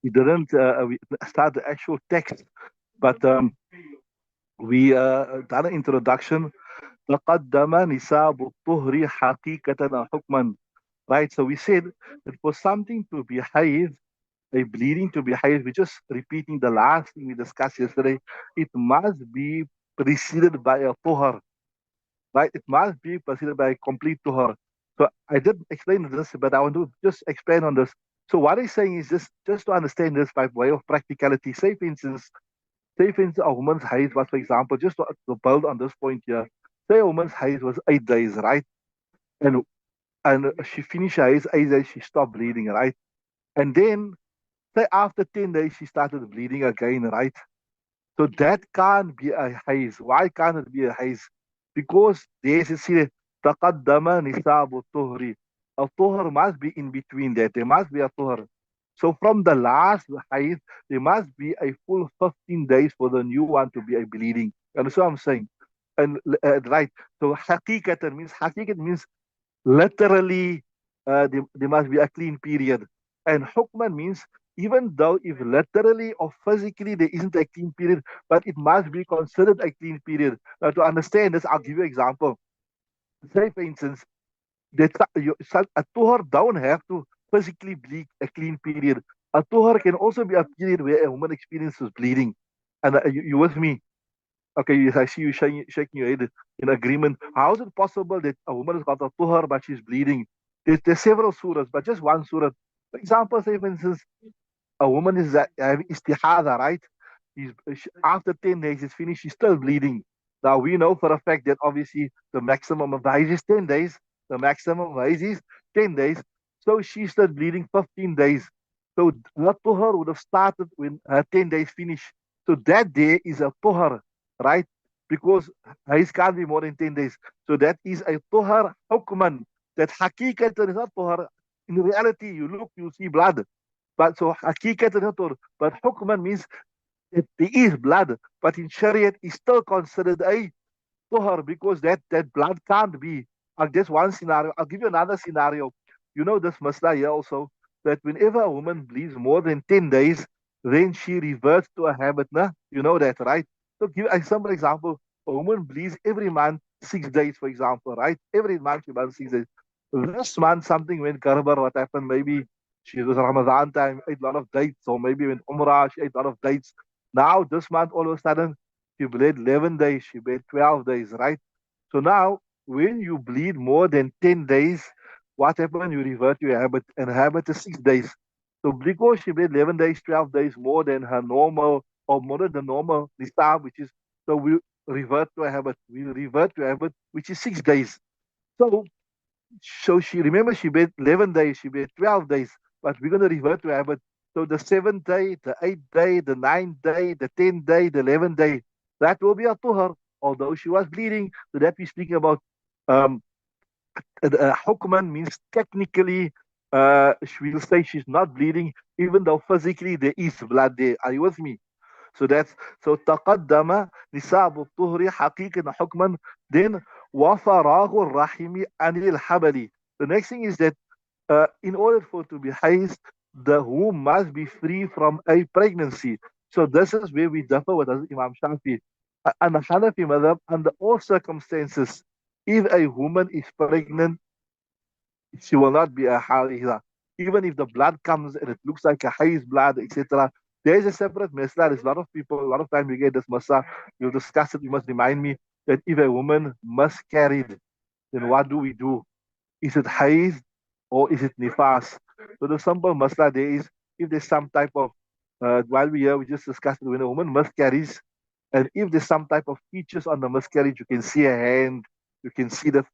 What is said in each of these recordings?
we didn't we start the actual text, but we done an introduction. تقدم نساب الطهر حقيقة حكما. Right, so we said that for something to be haid, a bleeding to be haid, we're just repeating the last thing we discussed yesterday. It must be preceded by a tuhar, right? It must be preceded by a complete tuhar. So I did explain this, but I want to just expand on this. So what he's saying is just to understand this by way of practicality. Say for instance, a woman's haid was, for example, just to build on this point here. Say a woman's haid was 8 days, right? And she finished her haid 8 days, she stopped bleeding, right? And then say after 10 days she started bleeding again, right? So that can't be a haze. Why can't it be a haze? Because there's a say taqaddama nisabu tuhri. A tuhr must be in between that. There must be a tuhr. So from the last haze, there must be a full 15 days for the new one to be a bleeding. And that's what I'm saying. And right. So haqiqat means literally there must be a clean period. And hukman means even though if literally or physically there isn't a clean period, but it must be considered a clean period. Now to understand this, I'll give you an example. Say for instance, that a tuhar don't have to physically bleed a clean period. A tuhar can also be a period where a woman experiences bleeding. And you with me? Okay, yes, I see you shaking your head in agreement. How is it possible that a woman has got a tuhar but she's bleeding? There's several surahs, but just one surah. For example, say for instance, a woman is having istihaadha, right? After 10 days, it's finished, she's still bleeding. Now, we know for a fact that obviously the maximum of the Haidh is 10 days. The maximum of Haidh is 10 days. So she started bleeding 15 days. So her tuhar would have started when her 10 days finish. So that day is a tuhar, right? Because Haidh can't be more than 10 days. So that is a tuhar hukman. That hakikatan is not tuhar. In reality, you look, you see blood. But so hakikatan but hukman means that there is blood, but in Shariat is still considered a tuhar because that blood can't be. Just one scenario. I'll give you another scenario. You know this masla here also that whenever a woman bleeds more than 10 days, then she reverts to a habit. Nah? You know that, right? So give a simple example. A woman bleeds every month 6 days, for example, right? Every month she bleeds 6 days. This month something went garbar. What happened? Maybe she was Ramadan time, ate a lot of dates, or maybe went Umrah, she ate a lot of dates. Now this month all of a sudden she bled 11 days, she bled 12 days, right? So now when you bleed more than 10 days, what happens? You revert to your habit, and habit is 6 days. So because she bled 11 days, 12 days more than her normal, or more than the normal nisab, which is, so we revert to a habit. We revert to a habit, which is 6 days. So she remember she made 11 days, she made 12 days, but we're going to revert to habit. So the 7th day, the 8th day, the 9th day, the 10th day, the 11th day, that will be a tuhar, although she was bleeding. So that we're speaking about um, hukman means technically she will say she's not bleeding, even though physically there is blood there. Are you with me? So that's so تقدم نساب الطهر حقيقة حكما. Then وفراغ الرحم عن الحبل. The next thing is that in order for it to be haized, the womb must be free from a pregnancy. So this is where we differ with Imam Shafi. And the Hanafi madhab, under all circumstances, if a woman is pregnant, she will not be a haizah. Even if the blood comes and it looks like a haiz blood, etc. There is a separate masla. There's a lot of people, a lot of time we get this masla. You'll discuss it. You must remind me that if a woman miscarried, then what do we do? Is it haiz or is it nifas? So the simple masla there is if there's some type of while we here we just discussed it when a woman miscarries, and if there's some type of features on the miscarriage, you can see a hand, you can see the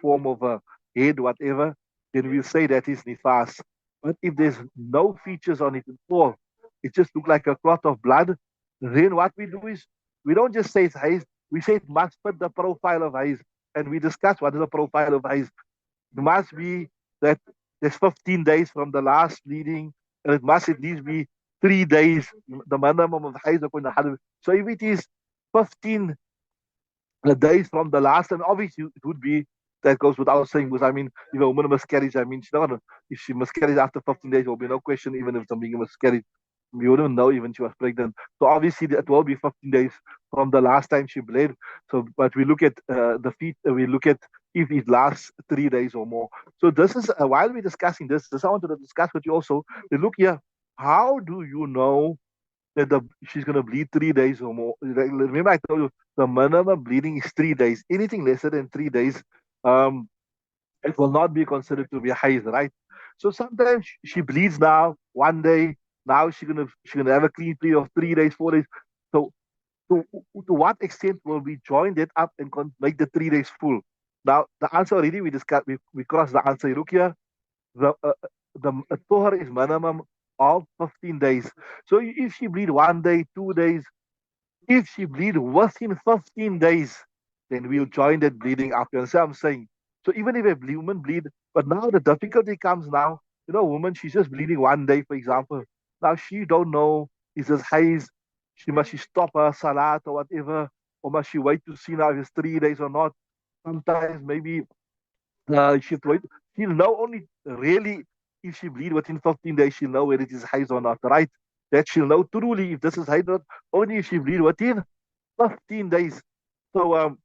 form of a head, whatever, then we'll say that is nifas. But if there's no features on it at all, it just looks like a clot of blood, then what we do is we don't just say it's haiz, we say it must fit the profile of haiz. And we discuss what is the profile of haiz. It must be that there's 15 days from the last bleeding, and it must at least be 3 days, the minimum of Haidh according to Hadith. So if it is 15 days from the last, and obviously it would be, that goes without saying, because I mean, if a woman miscarries, I mean, she's not gonna, if she miscarries after 15 days, there will be no question, even if it's being a miscarriage. we wouldn't know even she was pregnant. So obviously it will be 15 days from the last time she bled. So, but we look at the feet, we look at if it lasts 3 days or more. So this is while we're discussing this I wanted to discuss with you also. Look here, how do you know that she's going to bleed 3 days or more? Remember, I told you the minimum bleeding is 3 days. Anything lesser than 3 days, um, it will not be considered to be a haid, right? So sometimes she bleeds now 1 day. Now she's gonna have a clean period of 3 days, 4 days. So to to what extent will we join that up and make the 3 days full? Now the answer already we discussed. We crossed the answer. Look here, the tohar is minimum of 15 days. So if she bleed 1 day, 2 days, if she bleed within 15 days, then we'll join that bleeding up. You understand what I'm saying? So even if a woman bleed, but now the difficulty comes now, woman, she's just bleeding 1 day, for example. Now she don't know, is this haze? Must she stop her salat or whatever? Or must she wait to see now if it's 3 days or not? Sometimes maybe she wait. She'll know only really if she bleed within 15 days, she'll know whether it is haze or not, right? That she'll know truly if this is haze or not, only if she bleed within 15 days. So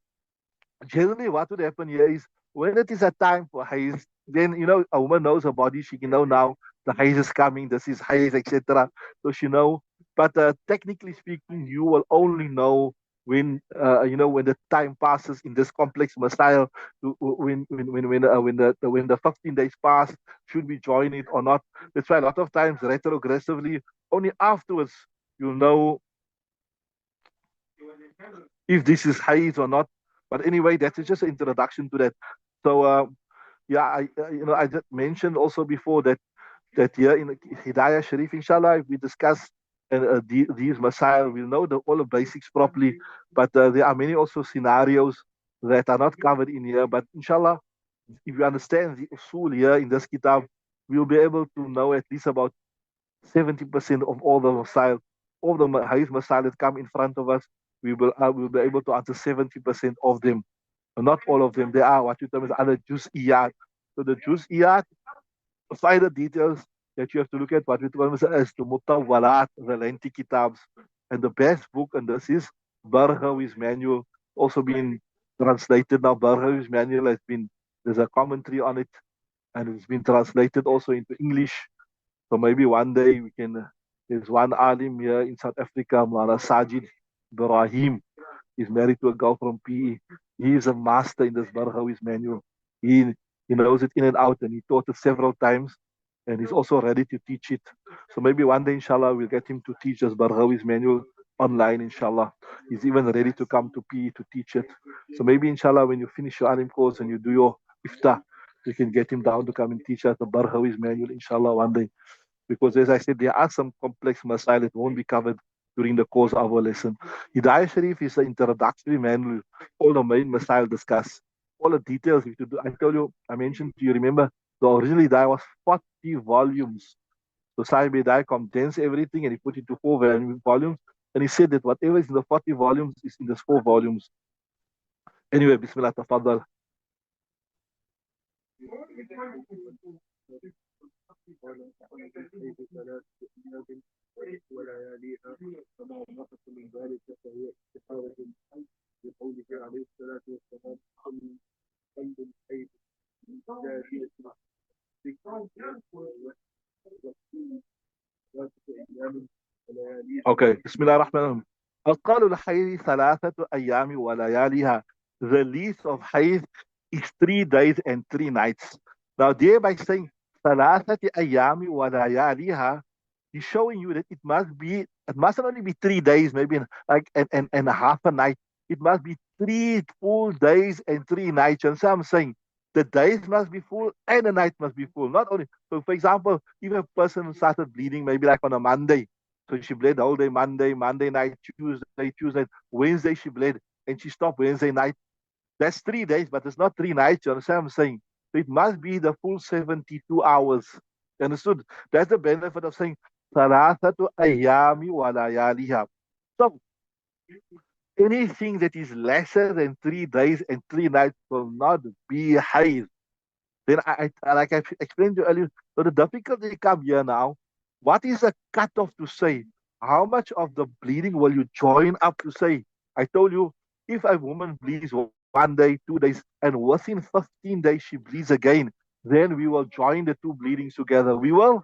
generally what would happen here is when it is a time for haze, then a woman knows her body. She can know now the haze is coming, this is haze, etc. So she know. But technically speaking, you will only know when the time passes in this complex messiah, when the 15 days pass, should we join it or not? That's why a lot of times retrogressively, only afterwards you'll know if this is haze or not. But anyway, that is just an introduction to that. So yeah, I just mentioned also before that here in Hidayah Sharif, inshallah, if we discuss these Messiah, we'll know all the basics properly. But there are many also scenarios that are not covered in here. But inshallah, if you understand the usul here in this kitab, we'll be able to know at least about 70% of all the Messiah, all the Hadith Messiah that come in front of us. We will be able to answer 70% of them. Not all of them. There are what you term as other juz'iyat. So the juz'iyat, further details that you have to look at, what we term as the mutawwalat, the lengthy kitabs. And the best book, and this is Barghawi's manual, also been translated now. Barghawi's manual there's a commentary on it, and it's been translated also into English. So maybe one day we can. There's one alim here in South Africa, Mala Sajid Ibrahim. He's married to a girl from PE. He is a master in this Barghawi's manual. He knows it in and out, and he taught it several times, and he's also ready to teach it. So maybe one day, inshallah, we'll get him to teach us Barghawi's manual online, inshallah. He's even ready to come to PE to teach it. So maybe, inshallah, when you finish your alim course and you do your iftah, you can get him down to come and teach us the Barghawi's manual, inshallah, one day. Because as I said, there are some complex masail that won't be covered during the course of our lesson. Hidayah Sharif is an introductory manual. All the main masail discuss. All the details you have to do. I told you, I mentioned to you, remember, the original Hidayah was 40 volumes. So Sahib Hidayah condensed everything and he put it to 4 volumes. And he said that whatever is in the 40 volumes is in the 4 volumes. Anyway, Bismillah, tafadal. Okay, Bismillah ar-Rahman ar-Rahim. أقل الحيض 3 أيام ولياليها. The least of Haidh is 3 days and 3 nights. Now, there by saying 3 أيام ولياليها, he's showing you that it mustn't only be 3 days, maybe like and a half a night. It must be 3 full days and 3 nights. And so I'm saying the days must be full and the night must be full. Not only, so for example, if a person started bleeding maybe like on a Monday, so she bled the whole day, Monday night, Tuesday, Wednesday she bled, and she stopped Wednesday night. That's 3 days, but it's not 3 nights. You understand what I'm saying? So it must be the full 72 hours. You understood? That's the benefit of saying ثلاثة أيام ولياليها. So anything that is lesser than 3 days and 3 nights will not be haid. Then like I explained to you earlier, so the difficulty come here now. What is a cutoff to say? How much of the bleeding will you join up to say? I told you, if a woman bleeds 1 day, 2 days, and within 15 days she bleeds again, then we will join the two bleedings together. We will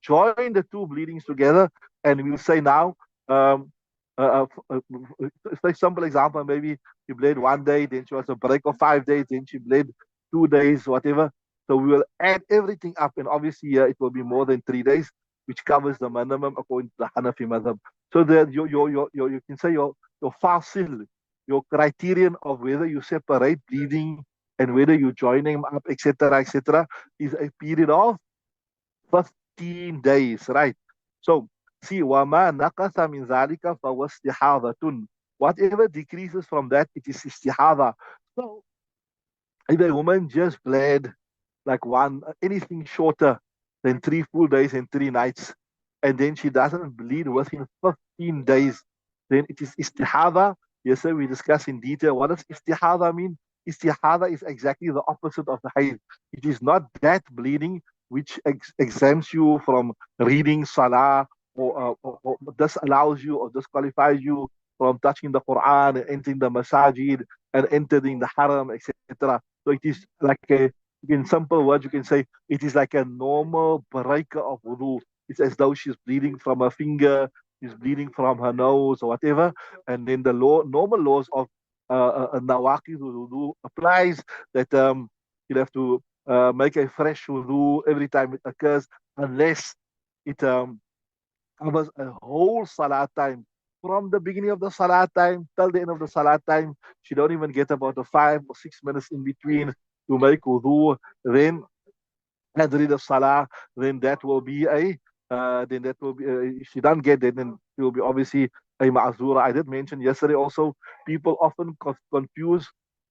join the two bleedings together, and we'll say now, um, for example, maybe she bled 1 day, then she was a break of 5 days, then she bled 2 days, whatever. So we will add everything up, and obviously it will be more than 3 days, which covers the minimum according to the Hanafi madhab. So that you can say your fasil, your criterion of whether you separate bleeding and whether you join them up, etc., is a period of 15 days, right? So, see, وَمَا نَقَصَ مِنْ ذَلِكَ فَهُوَ اسْتِحَاضَةٌ. Whatever decreases from that, it is istihada. So, if a woman just bled like anything shorter than 3 full days and 3 nights, and then she doesn't bleed within 15 days, then it is istihada. Yes, sir, we discuss in detail. What does istihada mean? Istihada is exactly the opposite of the haid. It is not that bleeding which exempts you from reading salah, or disallows you or disqualifies you from touching the Quran and entering the masajid and entering the haram, etc. So it is like in simple words, you can say it is like a normal breaker of wudu. It's as though she's bleeding from her finger, she's bleeding from her nose or whatever. And then the normal laws of nawaqid wudu applies, that you'll have to make a fresh wudu every time it occurs, unless it covers a whole salat time. From the beginning of the salat time till the end of the salat time, she don't even get about the 5 or 6 minutes in between to make wudu. Then and read the salah, then that will be if she doesn't get it, then she will be obviously a ma'zura. I did mention yesterday also, people often confuse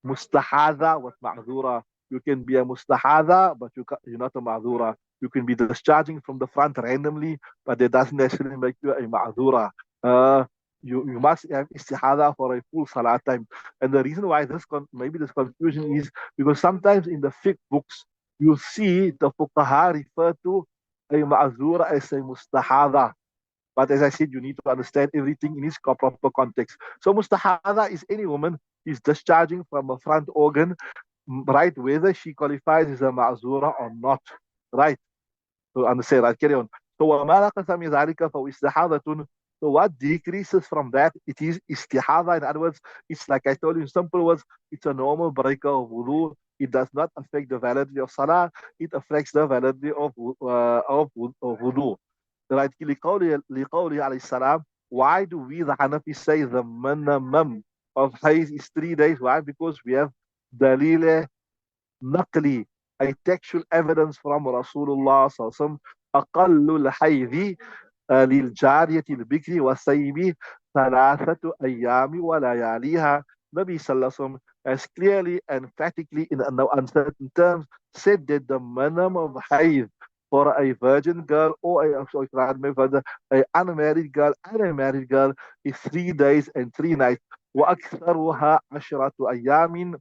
mustahada with ma'zura. You can be a mustahada, but you're not a ma'zura. You can be discharging from the front randomly, but that doesn't necessarily make you a ma'zura. Uh, you must have istihada for a full salah time. And the reason why maybe this confusion is because sometimes in the fiqh books, you see the fuqaha refer to a ma'zura as a mustahada. But as I said, you need to understand everything in its proper context. So mustahada is any woman who is discharging from a front organ, right, whether she qualifies as a ma'zura or not, right? To understand, right? Carry on. So وَمَا نَقَصَ مِنْ ذَلِكَ فَهُوَ اسْتِحَاضَةٌ. So what decreases from that, it is istihada. In other words, it's like I told you in simple words, it's a normal breaker of wudu. It does not affect the validity of salah. It affects the validity of wudu. Right? لقوله عليه السلام. Why do we, the Hanafi, say the minimum of hayd is 3 days? Why? Because we have dalil نقلي, a textual evidence from Rasulullah صلى الله عليه وسلم. أقل الحيض للجارية البكر والثيب 3 أيام ولياليها. Nabi Sallallahu Alaihi Wasallam has clearly and emphatically in no uncertain terms said that the minimum of hayd for a virgin girl or a unmarried girl and a married girl is 3 days and 3 nights. وأكثرها 10 أيام,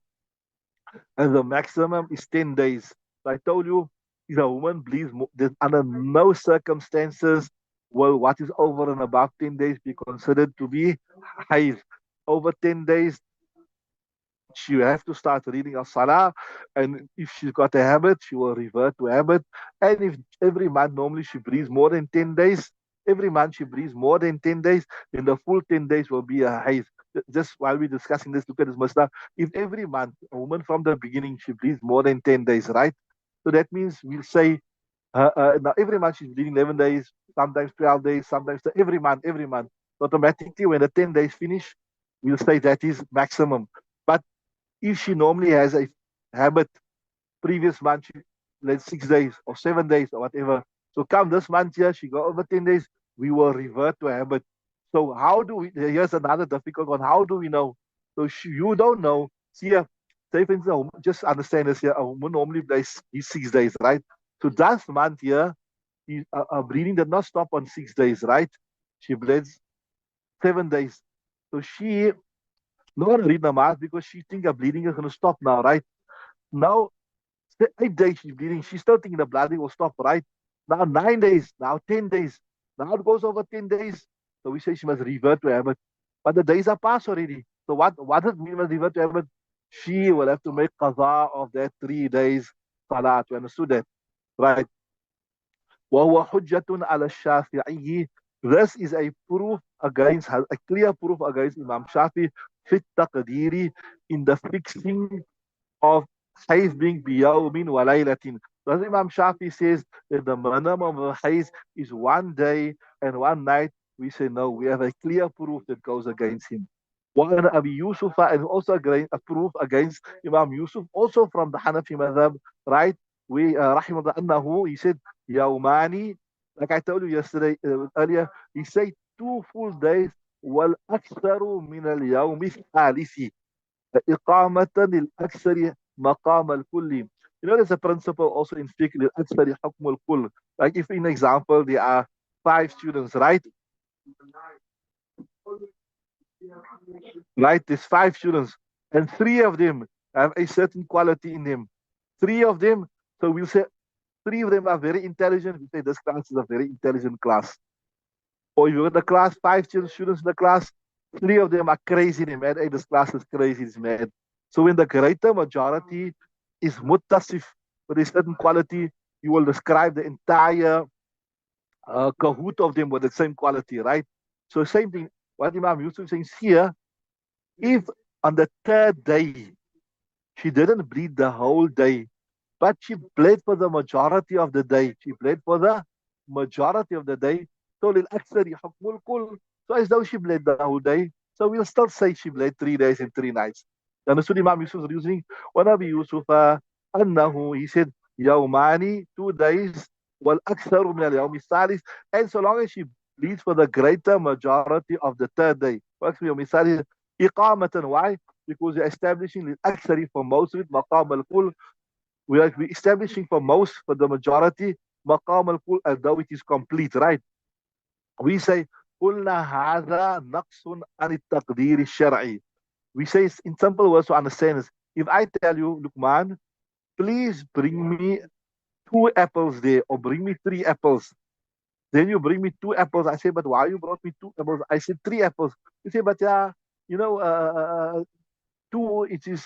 and the maximum is 10 days. So I told you, if a woman bleeds, under no circumstances will what is over and above 10 days be considered to be hayd. Over 10 days, she will have to start reading a salah, and if she's got a habit, she will revert to habit. And if every month normally she breathes more than 10 days, every month she breathes more than 10 days, then the full 10 days will be a hayd. Just while we're discussing this, look at this masla. If every month a woman from the beginning she bleeds more than 10 days, right? So that means we'll say now every month she's bleeding 11 days, sometimes 12 days, sometimes every month. Automatically, when the 10 days finish, we'll say that is maximum. But if she normally has a habit, previous month she led 6 days or 7 days or whatever. So come this month here, she got over 10 days, we will revert to a habit. So how do we, here's another difficult one. How do we know? So you don't know. See, say for instance, just understand this here, a woman normally plays 6 days, right? So last month here, her bleeding did not stop on 6 days, right? She bled 7 days. So she not going to read namaz because she think her bleeding is going to stop now, right? Now, 8 days she's bleeding. She's still thinking the bleeding will stop, right? Now 9 days, now 10 days. Now it goes over 10 days. So we say she must revert to habit. But the days are past already. So what does it mean must revert to habit? She will have to make qadha of that 3 days salat. You understood that? Right. وهو حجة على الشافعي. This is a proof against, a clear proof against Imam Shafi في التقدير, in the fixing of Haidh being biyawmin wa laylatin. Thus Imam Shafi says that the minimum of Haidh is 1 day and 1 night. We say no, we have a clear proof that goes against him. وعن Abi Yusuf, and also a proof against Imam Yusuf, also from the Hanafi madhab, right? We rahimahullah annahu, he said yawmani, like I told you yesterday, earlier, he said 2 full days, wal aktharu min al yawmi thalithi, إقامة للأكثر مقام الكل. You know, there's a principle also in fiqh, للأكثر حكم الكل. Like if, in example, there are 5 students, right? Right, there's 5 students, and 3 of them have a certain quality in them. 3 of them, so we'll say 3 of them are very intelligent. We say this class is a very intelligent class. Or you got the class, 5 students in the class, 3 of them are crazy, they mad. Hey, this class is crazy, it's mad. So when the greater majority is muttasif with a certain quality, you will describe the entire kahoot of them with the same quality, right? So same thing, what Imam Yusuf says here, if on the 3rd day she didn't bleed the whole day, but she bled for the majority of the day. She bled for the majority of the day. So للأكثر حكم الكل. So as though she bled the whole day. So we'll still say she bled 3 days and 3 nights. Understood Imam Yusuf's reasoning? وَنَبِي يُوسُفَ أَنَّهُ, he said, يَوْمَانِ 2 days, وَالْأَكْثَرُ مِنَ الْيَوْمِ الثَّالِثِ, and so long as she bleeds for the greater majority of the 3rd day. إقامة. Why? Because you're establishing للأكثر for most of it, مقام الكل. We are establishing for most, for the majority, maqam al-kul, as though it is complete, right? We say, قلنا هذا نقص عن التقدير الشرعي. We say in simple words to understand this. If I tell you, Luqman, please bring me 2 apples there, or bring me 3 apples. Then you bring me 2 apples. I say, but why you brought me 2 apples? I said 3 apples. You say, but yeah, you know, two, it's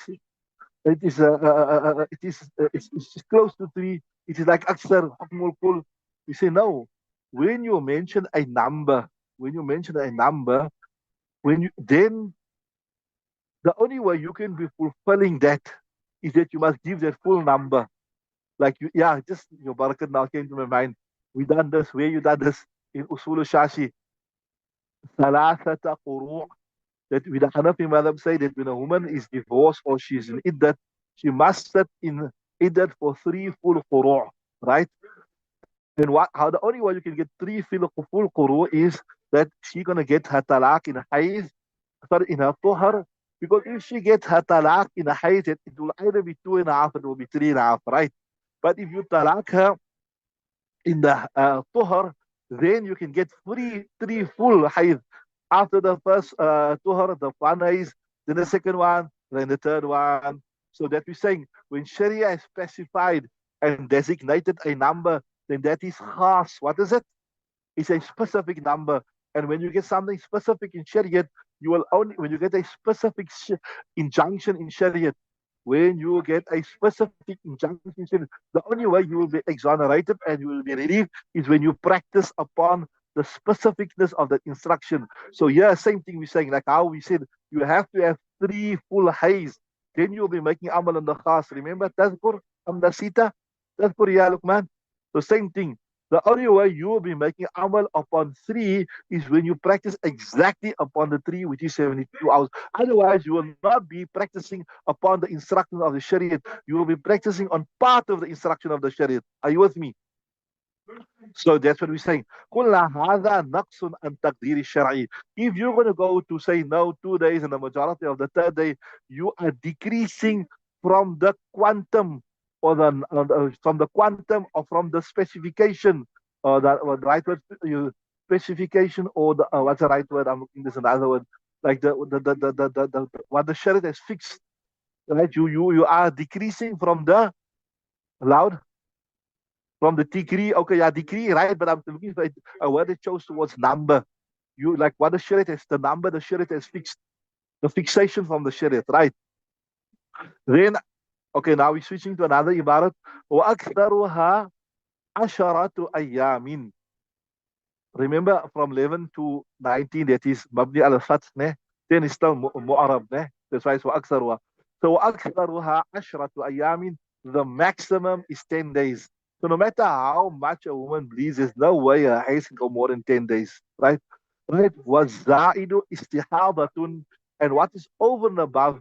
close to 3. It is like aksar hukmul kul. We say no. When you mention a number, when you mention a number, when you then the only way you can be fulfilling that is that you must give that full number. Like you, yeah, just your barakat now came to my mind. We done this. Where you done this in usul shashi? Thalathata quru', that with the Hanafi madhab say that when a woman is divorced or she's in iddat, she must sit in iddat for 3 full quru', right? And what, how the only way you can get 3 full quru' is that she gonna get her talaq in a hayd, sorry, in her tuhar, because if she gets her talaq in a hayd, it will either be 2.5, it will be 3.5, right? But if you talaq her in the tuhar, then you can get 3 full hayd. After the first tuhar, the one is, then the second one, then the third one. So that we're saying when Sharia has specified and designated a number, then that is khas. What is it? It's a specific number. And when you get something specific in Shariat, you will only, when you get a specific injunction in Shariat, when you get a specific injunction in Shariat, the only way you will be exonerated and you will be relieved is when you practice upon the specificness of that instruction. So yeah, same thing we're saying, like how we said, you have to have 3 full hays. Then you'll be making amal on the khas. Remember, tazkur, amdasita, tazkur ya Luqman. So same thing. The only way you will be making amal upon 3 is when you practice exactly upon the 3, which is 72 hours. Otherwise, you will not be practicing upon the instruction of the Shariat. You will be practicing on part of the instruction of the Shariat. Are you with me? So that's what we're saying. كل هذا نقص عن تقدير الشرعي. If you're going to go to say no 2 days and the majority of the 3rd day, you are decreasing from the quantum, or from the quantum, or from the specification, or the right word, you specification, or the what's the right word? I'm looking. There's another word, like the what the Shariat has fixed. Right? You are decreasing from the loud. From the decree, okay, yeah, decree, right? But I'm looking for a word that shows towards number. You like what the Shariat is, the number the Shariat is fixed, the fixation from the Shariat, right? Then, okay, now we're switching to another ibarat. وَأَكْثَرُهَا عَشَرَةُ أَيَّامٍ. Remember from 11 to 19, that is Mabni al-Fath, ne? Then it's still Mu'arab, ne? That's why it's وَأَكْثَرُهَا. So وَأَكْثَرُهَا عَشْرَةُ أَيَّامٍ. The maximum is 10 days. So no matter how much a woman bleeds, there's no way her hair can go more than 10 days, right? Right? وَالزَّائِدُ istihadatun. And what is over and above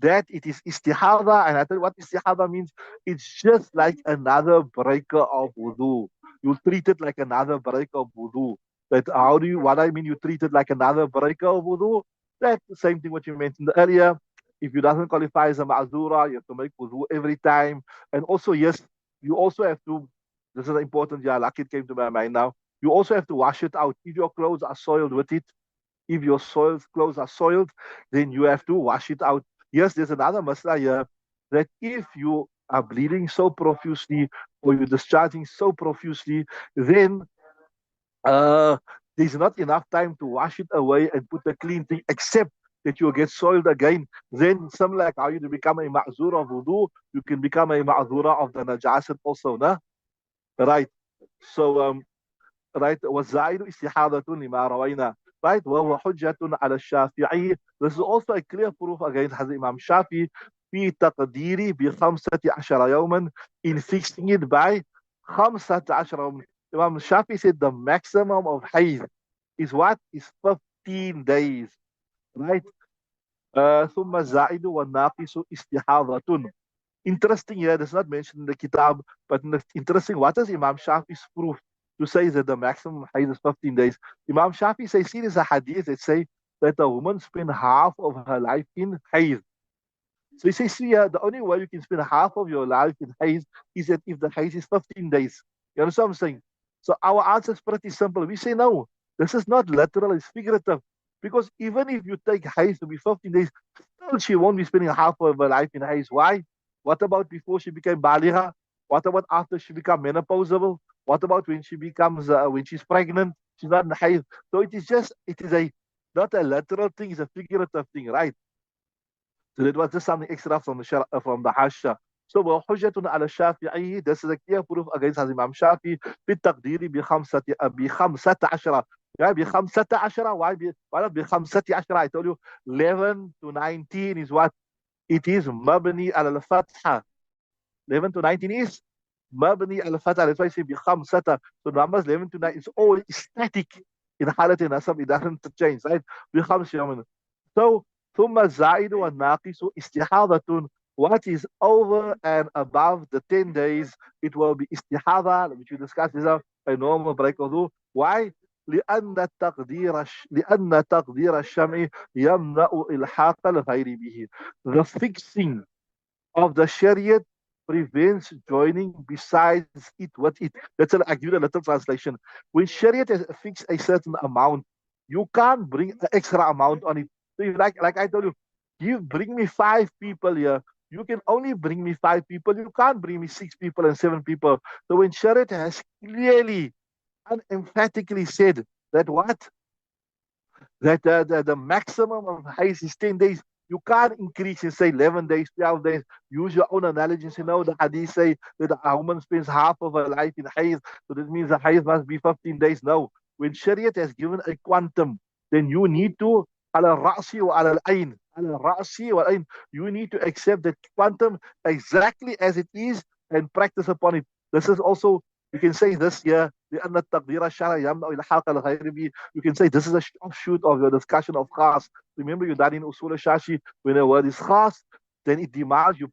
that, it is istihada. And I tell you what istihada means. It's just like another breaker of wudu. You treat it like another breaker of wudu. That how do you, what I mean, you treat it like another breaker of wudu? That's the same thing what you mentioned earlier. If you doesn't qualify as a ma'zura, you have to make wudu every time. And also, yes, you also have to, this is important, yeah, like it came to my mind now. You also have to wash it out. If your clothes are soiled with it, if your clothes are soiled, then you have to wash it out. Yes, there's another masla here that if you are bleeding so profusely or you're discharging so profusely, then uh, there's not enough time to wash it away and put a clean thing, except that you'll get soiled again. Then, similar like how you become a ma'zura of wudu, you can become a ma'zura of the najasat also, nah? Right. So, right, والزائد استحاضة لما روينا, right, وهو حجة على الشافعي. This is also a clear proof against Hazrat Imam Shafi في تقديري ب15 يوما, in fixing it by 15 يوما. Imam Shafi said the maximum of hayd is what? Is 15 days, right? ثم الزائد والناقص استحاضة. Interesting here, that's not mentioned in the kitab, but interesting, what is Imam Shafi's proof to say that the maximum hayd is 15 days? Imam Shafi says, see, there's a hadith that say that a woman spend half of her life in hayd. So he says, see, the only way you can spend half of your life in hayd is that if the hayd is 15 days. You understand what I'm saying? So our answer is pretty simple. We say, no, this is not literal, it's figurative. Because even if you take hayd to be 15 days, still she won't be spending half of her life in hayd. Why? What about before she became baligha? What about after she become menopausal? What about when she becomes, when she's pregnant? She's not in hayd. So it is just, it is a, not a literal thing, it's a figurative thing, right? So that was just something extra from the Hasha. So وحجة على الشافعي, this is a clear proof against Imam Shafi بالتقدير بخمسة عشرة. Yeah, بخمسة عشرة. Why not بخمسة عشرة? I told you 11 to 19 is what? It is مبني على الفتحة. 11 to 19 is مبني على الفتحة. That's why I say بخمسة. So numbers 11 to 9 is always static. In حالة النصب it doesn't change, right? بخمسة. So ثم الزائد والناقص استحاضة. What is over and above the 10 days, it will be istihada, which we discussed, is a normal break of wudu. Why? لأن تقدير الشمع يمنع إلحاق الغير به. The fixing of the Shariat prevents joining besides it with it. That's I give you a little translation. When Shariat has fixed a certain amount, you can't bring an extra amount on it. So like I told you, you bring me 5 people here. You can only bring me 5 people. You can't bring me 6 people and 7 people. So when Shariat has clearly and emphatically said that what? That the maximum of haze is 10 days. You can't increase and say 11 days, 12 days. Use your own analogy and say, no, the hadith say that a woman spends half of her life in haze, so that means the haze must be 15 days. No. When Shariat has given a quantum, then you need to, ala ra'si wa ala al-ayn, ala ra'si wa al-ayn, you need to accept that quantum exactly as it is and practice upon it. This is also, you can say this here, لأن التقدير الشرعي يمنع إلحاق الغير به. You can say this is a offshoot of your discussion of khas. Remember you done in Usul al-Shashi, when a word is khas, then it demands you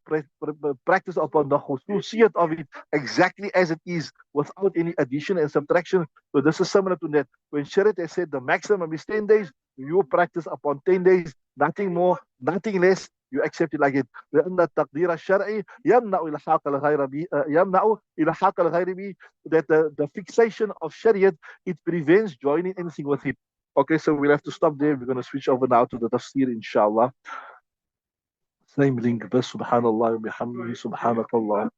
practice upon the khususiyat of it exactly as it is, without any addition and subtraction. So this is similar to that. When Shariat has said the maximum is 10 days, you practice upon 10 days, nothing more, nothing less. You accept it like it. لأن التقدير الشرعي يمنع إلحاق الغير به يمنع إلحاق الغير به. That the fixation of Shariat, it prevents joining anything with it. Okay, so we'll have to stop there. We're going to switch over now to the tafsir, inshallah. Same link, بس سبحان الله وبحمده سبحانك الله